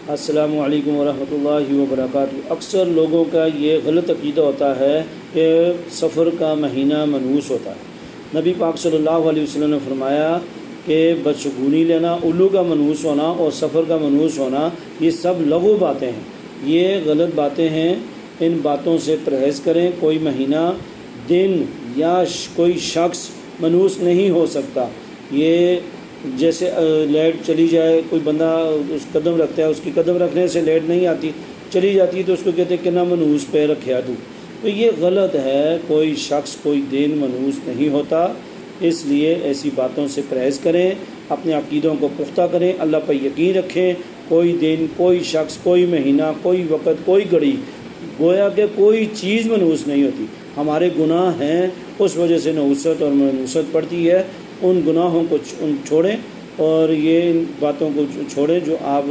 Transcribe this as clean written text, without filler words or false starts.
السلام علیکم ورحمۃ اللہ وبرکاتہ۔ اکثر لوگوں کا یہ غلط عقیدہ ہوتا ہے کہ سفر کا مہینہ منحوس ہوتا ہے۔ نبی پاک صلی اللہ علیہ وسلم نے فرمایا کہ بدشگونی لینا، الو کا منحوس ہونا اور سفر کا منحوس ہونا یہ سب لغو باتیں ہیں، یہ غلط باتیں ہیں۔ ان باتوں سے پرہیز کریں۔ کوئی مہینہ، دن یا کوئی شخص منحوس نہیں ہو سکتا۔ یہ جیسے لائٹ چلی جائے، کوئی بندہ اس قدم رکھتا ہے، اس کی قدم رکھنے سے لائٹ نہیں آتی، چلی جاتی ہے تو اس کو کہتے ہیں کہ نہ منحوس پہ رکھیا تو یہ غلط ہے۔ کوئی شخص، کوئی دن منحوس نہیں ہوتا، اس لیے ایسی باتوں سے پرہیز کریں، اپنے عقیدوں کو پختہ کریں، اللہ پر یقین رکھیں۔ کوئی دن، کوئی شخص، کوئی مہینہ، کوئی وقت، کوئی گھڑی، گویا کہ کوئی چیز منحوس نہیں ہوتی۔ ہمارے گناہ ہیں، اس وجہ سے نحوست اور منحوست پڑتی ہے۔ ان گناہوں کو چھوڑیں اور یہ ان باتوں کو چھوڑیں جو آپ